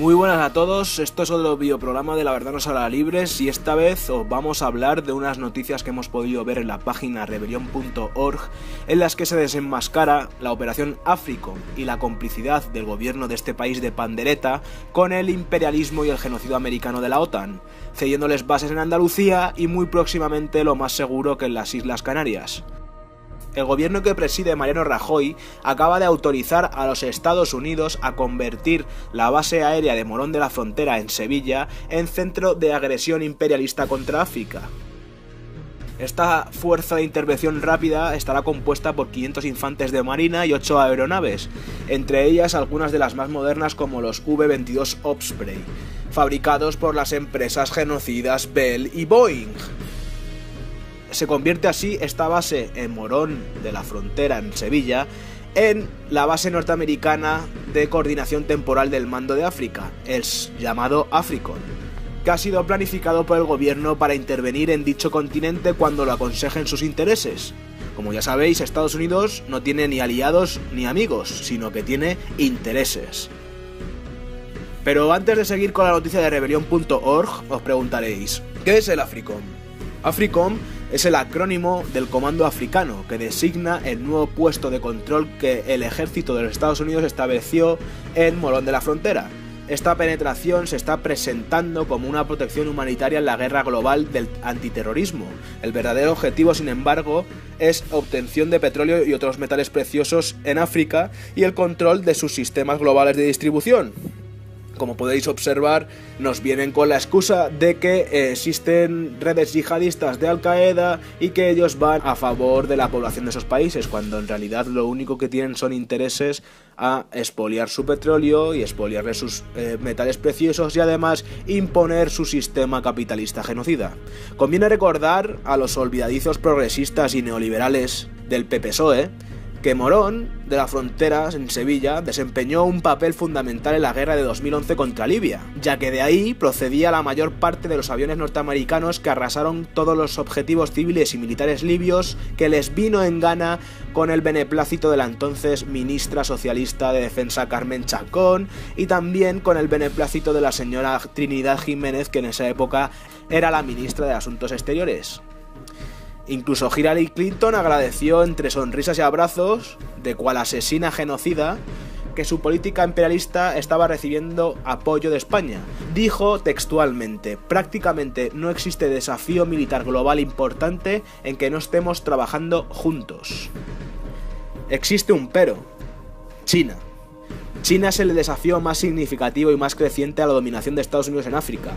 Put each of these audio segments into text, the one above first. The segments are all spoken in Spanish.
Muy buenas a todos, esto es otro videoprograma de La Verdad Nos Hará Libres y esta vez os vamos a hablar de unas noticias que hemos podido ver en la página rebelion.org en las que se desenmascara la operación Africom y la complicidad del gobierno de este país de pandereta con el imperialismo y el genocidio americano de la OTAN, cediéndoles bases en Andalucía y muy próximamente lo más seguro que en las Islas Canarias. El gobierno que preside Mariano Rajoy acaba de autorizar a los Estados Unidos a convertir la base aérea de Morón de la Frontera en Sevilla en centro de agresión imperialista contra África. Esta fuerza de intervención rápida estará compuesta por 500 infantes de marina y 8 aeronaves, entre ellas algunas de las más modernas como los V-22 Osprey, fabricados por las empresas genocidas Bell y Boeing. Se convierte así esta base en Morón de la Frontera, en Sevilla, en la base norteamericana de coordinación temporal del Mando de África, el llamado Africom, que ha sido planificado por el gobierno para intervenir en dicho continente cuando lo aconsejen sus intereses. Como ya sabéis, Estados Unidos no tiene ni aliados ni amigos, sino que tiene intereses. Pero antes de seguir con la noticia de rebelion.org, os preguntaréis, ¿qué es el Africom? Africom es el acrónimo del Comando Africano, que designa el nuevo puesto de control que el ejército de los Estados Unidos estableció en Morón de la Frontera. Esta penetración se está presentando como una protección humanitaria en la guerra global del antiterrorismo. El verdadero objetivo, sin embargo, es obtención de petróleo y otros metales preciosos en África y el control de sus sistemas globales de distribución. Como podéis observar, nos vienen con la excusa de que existen redes yihadistas de Al-Qaeda y que ellos van a favor de la población de esos países, cuando en realidad lo único que tienen son intereses a expoliar su petróleo y expoliarle sus metales preciosos y además imponer su sistema capitalista genocida. Conviene recordar a los olvidadizos progresistas y neoliberales del PPSOE que Morón de la Frontera, en Sevilla, desempeñó un papel fundamental en la guerra de 2011 contra Libia, ya que de ahí procedía la mayor parte de los aviones norteamericanos que arrasaron todos los objetivos civiles y militares libios que les vino en gana con el beneplácito de la entonces ministra socialista de Defensa Carmen Chacón y también con el beneplácito de la señora Trinidad Jiménez, que en esa época era la ministra de Asuntos Exteriores. Incluso Hillary Clinton agradeció entre sonrisas y abrazos, de cual asesina genocida, que su política imperialista estaba recibiendo apoyo de España. Dijo textualmente: prácticamente no existe desafío militar global importante en que no estemos trabajando juntos. Existe un pero: China. China es el desafío más significativo y más creciente a la dominación de Estados Unidos en África.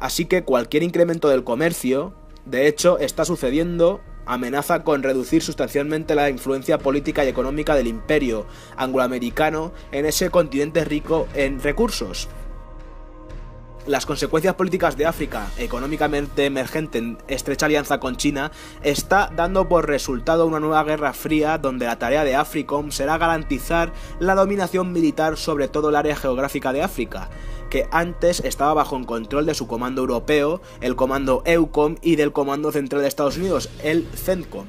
Así que cualquier incremento del comercio, de hecho, está sucediendo, amenaza con reducir sustancialmente la influencia política y económica del imperio angloamericano en ese continente rico en recursos. Las consecuencias políticas de África, económicamente emergente en estrecha alianza con China, está dando por resultado una nueva guerra fría donde la tarea de Africom será garantizar la dominación militar sobre todo el área geográfica de África, que antes estaba bajo el control de su comando europeo, el comando EUCOM y del Comando Central de Estados Unidos, el CENTCOM.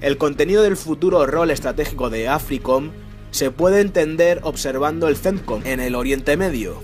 El contenido del futuro rol estratégico de Africom se puede entender observando el CENTCOM en el Oriente Medio.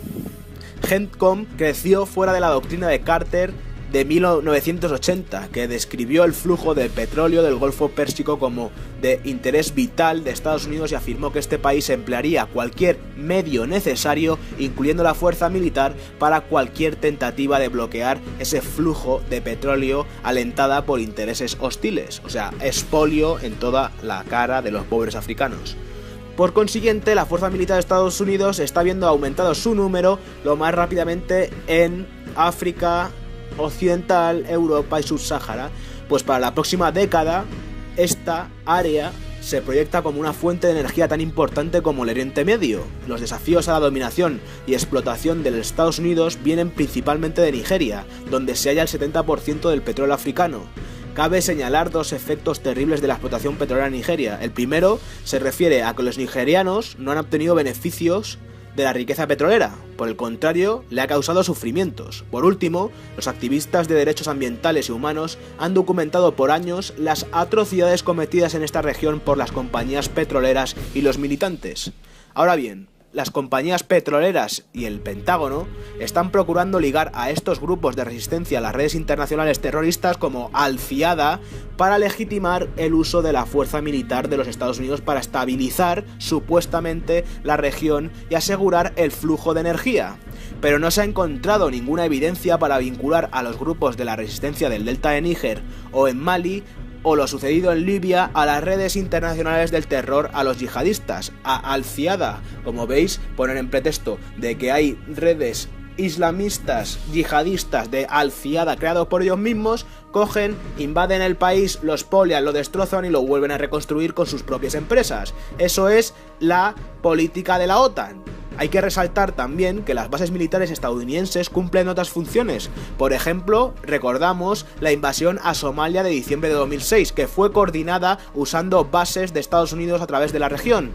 CENTCOM creció fuera de la doctrina de Carter de 1980, que describió el flujo de petróleo del Golfo Pérsico como de interés vital de Estados Unidos y afirmó que este país emplearía cualquier medio necesario, incluyendo la fuerza militar, para cualquier tentativa de bloquear ese flujo de petróleo alentada por intereses hostiles, o sea, expolio en toda la cara de los pobres africanos. Por consiguiente, la fuerza militar de Estados Unidos está viendo aumentado su número lo más rápidamente en África Occidental, Europa y Subsahara, pues para la próxima década esta área se proyecta como una fuente de energía tan importante como el Oriente Medio. Los desafíos a la dominación y explotación de los Estados Unidos vienen principalmente de Nigeria, donde se halla el 70% del petróleo africano. Cabe señalar dos efectos terribles de la explotación petrolera en Nigeria. El primero se refiere a que los nigerianos no han obtenido beneficios de la riqueza petrolera, por el contrario, le ha causado sufrimientos. Por último, los activistas de derechos ambientales y humanos han documentado por años las atrocidades cometidas en esta región por las compañías petroleras y los militantes. Ahora bien, las compañías petroleras y el Pentágono están procurando ligar a estos grupos de resistencia a las redes internacionales terroristas como Al-Qaeda para legitimar el uso de la fuerza militar de los Estados Unidos para estabilizar supuestamente la región y asegurar el flujo de energía. Pero no se ha encontrado ninguna evidencia para vincular a los grupos de la resistencia del delta de Níger o en Mali o lo sucedido en Libia a las redes internacionales del terror a los yihadistas, a Al-Qaeda. Como veis, ponen en pretexto de que hay redes islamistas, yihadistas de Al-Qaeda creados por ellos mismos, cogen, invaden el país, lo expolian, lo destrozan y lo vuelven a reconstruir con sus propias empresas. Eso es la política de la OTAN. Hay que resaltar también que las bases militares estadounidenses cumplen otras funciones. Por ejemplo, recordamos la invasión a Somalia de diciembre de 2006, que fue coordinada usando bases de Estados Unidos a través de la región.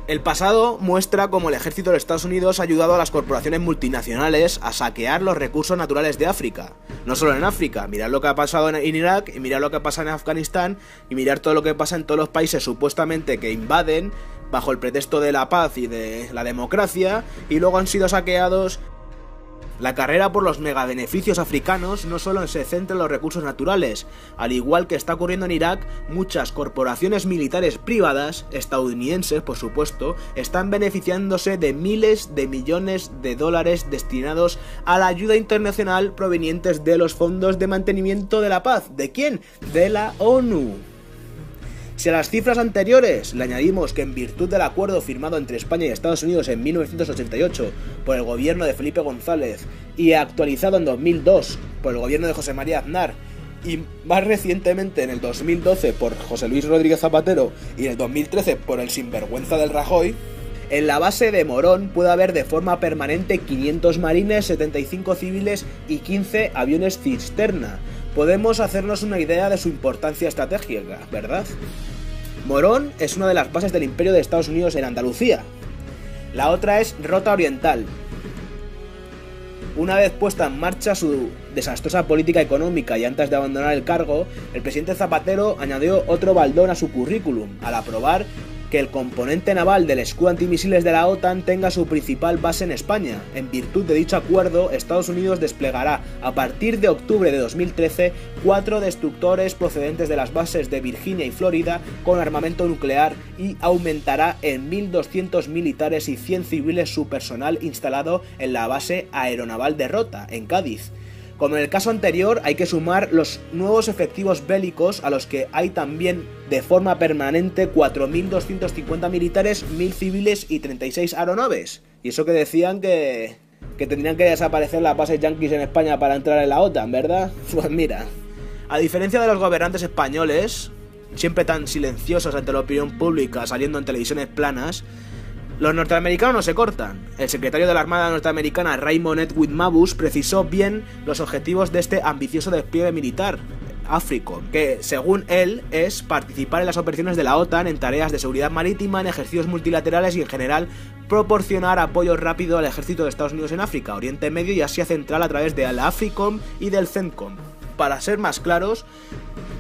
El pasado muestra cómo el ejército de Estados Unidos ha ayudado a las corporaciones multinacionales a saquear los recursos naturales de África. No solo en África, mirad lo que ha pasado en Irak, y mirad lo que pasa en Afganistán, y mirad todo lo que pasa en todos los países supuestamente que invaden bajo el pretexto de la paz y de la democracia, y luego han sido saqueados. La carrera por los megabeneficios africanos no solo se centra en los recursos naturales. Al igual que está ocurriendo en Irak, muchas corporaciones militares privadas, estadounidenses por supuesto, están beneficiándose de miles de millones de dólares destinados a la ayuda internacional provenientes de los fondos de mantenimiento de la paz. ¿De quién? De la ONU. Si a las cifras anteriores le añadimos que en virtud del acuerdo firmado entre España y Estados Unidos en 1988 por el gobierno de Felipe González y actualizado en 2002 por el gobierno de José María Aznar y más recientemente en el 2012 por José Luis Rodríguez Zapatero y en el 2013 por el sinvergüenza del Rajoy, en la base de Morón puede haber de forma permanente 500 marines, 75 civiles y 15 aviones cisterna. Podemos hacernos una idea de su importancia estratégica, ¿verdad? Morón es una de las bases del Imperio de Estados Unidos en Andalucía. La otra es Rota Oriental. Una vez puesta en marcha su desastrosa política económica y antes de abandonar el cargo, el presidente Zapatero añadió otro baldón a su currículum al aprobar que el componente naval del escudo antimisiles de la OTAN tenga su principal base en España. En virtud de dicho acuerdo, Estados Unidos desplegará a partir de octubre de 2013 4 destructores procedentes de las bases de Virginia y Florida con armamento nuclear y aumentará en 1.200 militares y 100 civiles su personal instalado en la base aeronaval de Rota, en Cádiz. Como en el caso anterior, hay que sumar los nuevos efectivos bélicos a los que hay también de forma permanente 4.250 militares, 1.000 civiles y 36 aeronaves. Y eso que decían que tendrían que desaparecer las bases yanquis en España para entrar en la OTAN, ¿verdad? Pues mira, a diferencia de los gobernantes españoles, siempre tan silenciosos ante la opinión pública saliendo en televisiones planas, los norteamericanos no se cortan. El secretario de la Armada norteamericana, Raymond Edwin Mabus, precisó bien los objetivos de este ambicioso despliegue militar, AFRICOM, que según él es participar en las operaciones de la OTAN en tareas de seguridad marítima, en ejercicios multilaterales y en general proporcionar apoyo rápido al ejército de Estados Unidos en África, Oriente Medio y Asia Central a través de la AFRICOM y del CENTCOM. Para ser más claros,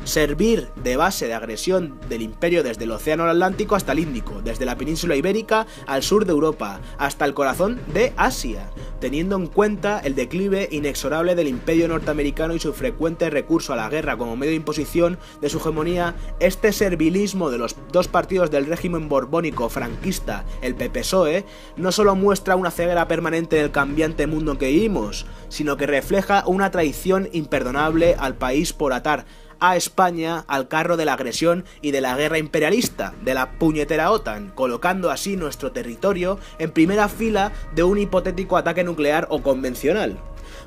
servir de base de agresión del imperio desde el océano Atlántico hasta el Índico, desde la península ibérica al sur de Europa, hasta el corazón de Asia, teniendo en cuenta el declive inexorable del imperio norteamericano y su frecuente recurso a la guerra como medio de imposición de su hegemonía. Este servilismo de los dos partidos del régimen borbónico franquista, el PP-PSOE, no solo muestra una ceguera permanente en el cambiante mundo en que vivimos, sino que refleja una traición imperdonable al país por atar a España al carro de la agresión y de la guerra imperialista de la puñetera OTAN, colocando así nuestro territorio en primera fila de un hipotético ataque nuclear o convencional.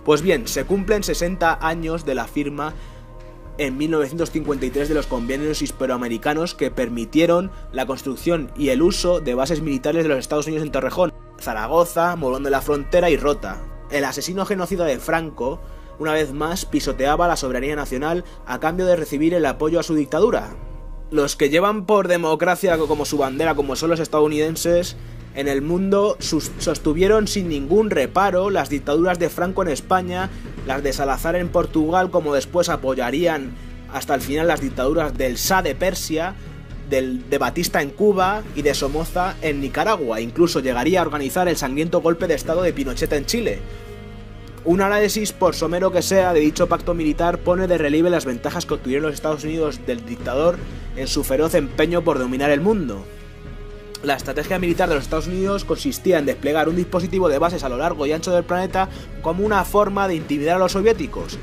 Pues bien, se cumplen 60 años de la firma en 1953 de los convenios hispanoamericanos que permitieron la construcción y el uso de bases militares de los Estados Unidos en Torrejón, Zaragoza, Morón de la Frontera y Rota. El asesino genocida de Franco, una vez más, pisoteaba la soberanía nacional a cambio de recibir el apoyo a su dictadura. Los que llevan por democracia como su bandera, como son los estadounidenses, en el mundo sostuvieron sin ningún reparo las dictaduras de Franco en España, las de Salazar en Portugal, como después apoyarían hasta el final las dictaduras del Shah de Persia, de Batista en Cuba y de Somoza en Nicaragua. Incluso llegaría a organizar el sangriento golpe de estado de Pinochet en Chile. Un análisis, por somero que sea, de dicho pacto militar pone de relieve las ventajas que obtuvieron los Estados Unidos del dictador en su feroz empeño por dominar el mundo. La estrategia militar de los Estados Unidos consistía en desplegar un dispositivo de bases a lo largo y ancho del planeta como una forma de intimidar a los soviéticos.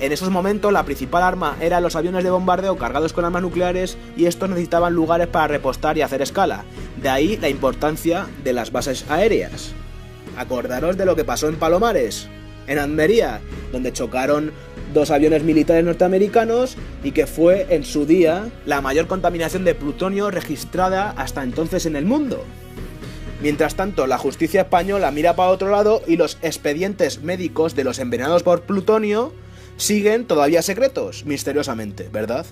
En esos momentos la principal arma eran los aviones de bombardeo cargados con armas nucleares y estos necesitaban lugares para repostar y hacer escala. De ahí la importancia de las bases aéreas. Acordaros de lo que pasó en Palomares, en Almería, donde chocaron dos aviones militares norteamericanos y que fue en su día la mayor contaminación de plutonio registrada hasta entonces en el mundo. Mientras tanto, la justicia española mira para otro lado y los expedientes médicos de los envenenados por plutonio siguen todavía secretos, misteriosamente, ¿verdad?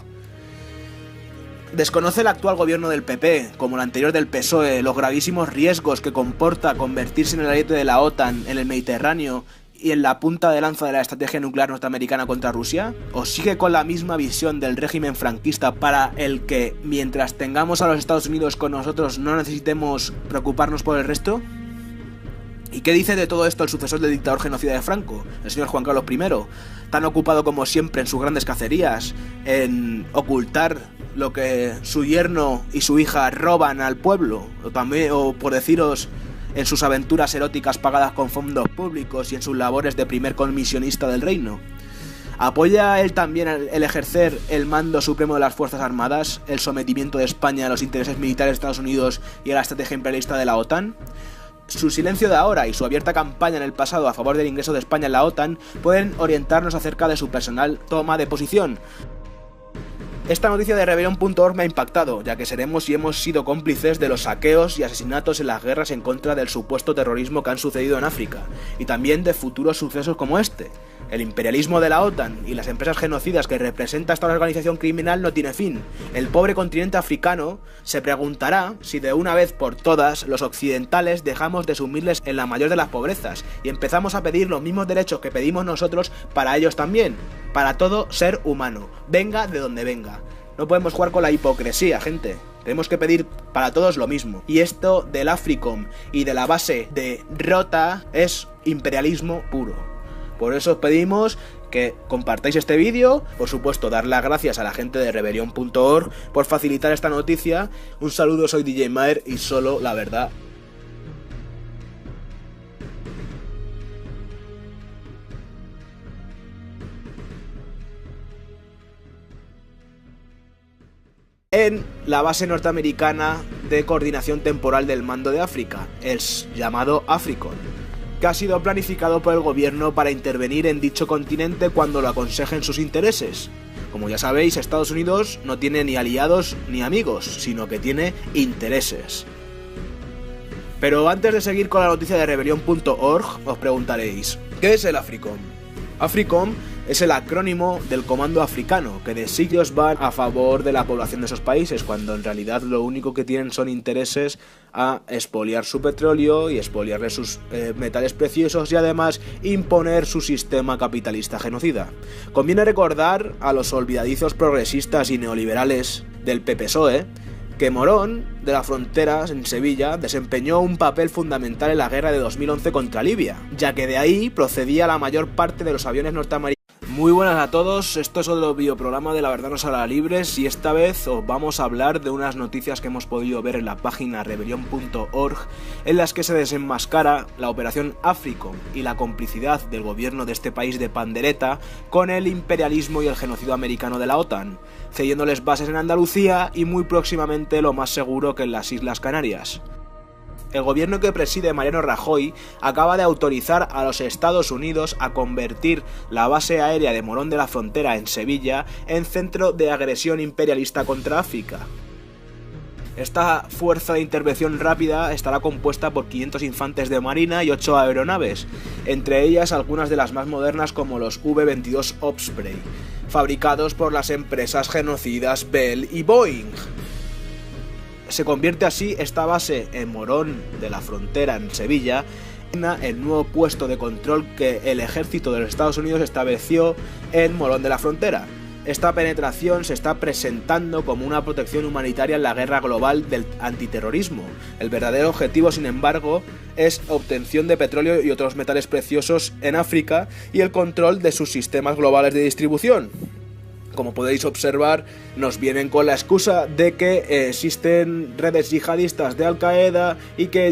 Desconoce el actual gobierno del PP, como el anterior del PSOE, los gravísimos riesgos que comporta convertirse en el ariete de la OTAN en el Mediterráneo y en la punta de lanza de la estrategia nuclear norteamericana contra Rusia? ¿O sigue con la misma visión del régimen franquista para el que, mientras tengamos a los Estados Unidos con nosotros, no necesitemos preocuparnos por el resto? ¿Y qué dice de todo esto el sucesor del dictador genocida de Franco, el señor Juan Carlos I, tan ocupado como siempre en sus grandes cacerías, en ocultar lo que su yerno y su hija roban al pueblo, o por deciros, en sus aventuras eróticas pagadas con fondos públicos y en sus labores de primer comisionista del reino? ¿Apoya él también el ejercer el mando supremo de las Fuerzas Armadas, el sometimiento de España a los intereses militares de Estados Unidos y a la estrategia imperialista de la OTAN? Su silencio de ahora y su abierta campaña en el pasado a favor del ingreso de España en la OTAN pueden orientarnos acerca de su personal toma de posición. Esta noticia de Rebelión.org me ha impactado, ya que seremos y hemos sido cómplices de los saqueos y asesinatos en las guerras en contra del supuesto terrorismo que han sucedido en África, y también de futuros sucesos como este. El imperialismo de la OTAN y las empresas genocidas que representa esta organización criminal no tiene fin. El pobre continente africano se preguntará si de una vez por todas los occidentales dejamos de sumirles en la mayor de las pobrezas y empezamos a pedir los mismos derechos que pedimos nosotros para ellos también, para todo ser humano, venga de donde venga. No podemos jugar con la hipocresía, gente. Tenemos que pedir para todos lo mismo. Y esto del AFRICOM y de la base de Rota es imperialismo puro. Por eso os pedimos que compartáis este vídeo, por supuesto dar las gracias a la gente de Rebelión.org por facilitar esta noticia. Un saludo, soy DJ Maer y solo la verdad. En la base norteamericana de coordinación temporal del mando de África, el llamado AFRICOM, que ha sido planificado por el gobierno para intervenir en dicho continente cuando lo aconsejen sus intereses. Como ya sabéis, Estados Unidos no tiene ni aliados ni amigos, sino que tiene intereses. Pero antes de seguir con la noticia de Rebelión.org, os preguntaréis, ¿qué es el AFRICOM? AFRICOM es el acrónimo del Comando Africano, que de siglos van a favor de la población de esos países, cuando en realidad lo único que tienen son intereses a expoliar su petróleo y expoliarle sus metales preciosos y además imponer su sistema capitalista genocida. Conviene recordar a los olvidadizos progresistas y neoliberales del PPSOE que Morón de la Frontera, en Sevilla, desempeñó un papel fundamental en la guerra de 2011 contra Libia, ya que de ahí procedía la mayor parte de los aviones norteamericanos. Muy buenas a todos, esto es otro videoprograma de La Verdad Nos Hará Libres y esta vez os vamos a hablar de unas noticias que hemos podido ver en la página Rebelión.org en las que se desenmascara la operación AFRICOM y la complicidad del gobierno de este país de pandereta con el imperialismo y el genocidio americano de la OTAN, cediéndoles bases en Andalucía y muy próximamente lo más seguro que en las Islas Canarias. El gobierno que preside Mariano Rajoy acaba de autorizar a los Estados Unidos a convertir la base aérea de Morón de la Frontera en Sevilla en centro de agresión imperialista contra África. Esta fuerza de intervención rápida estará compuesta por 500 infantes de marina y 8 aeronaves, entre ellas algunas de las más modernas como los V-22 Osprey, fabricados por las empresas genocidas Bell y Boeing. Se convierte así esta base en Morón de la Frontera, en Sevilla, en el nuevo puesto de control que el ejército de los Estados Unidos estableció en Morón de la Frontera. esta penetración se está presentando como una protección humanitaria en la guerra global del antiterrorismo. El verdadero objetivo, sin embargo, es obtención de petróleo y otros metales preciosos en África y el control de sus sistemas globales de distribución. Como podéis observar, nos vienen con la excusa de que existen redes yihadistas de Al Qaeda y que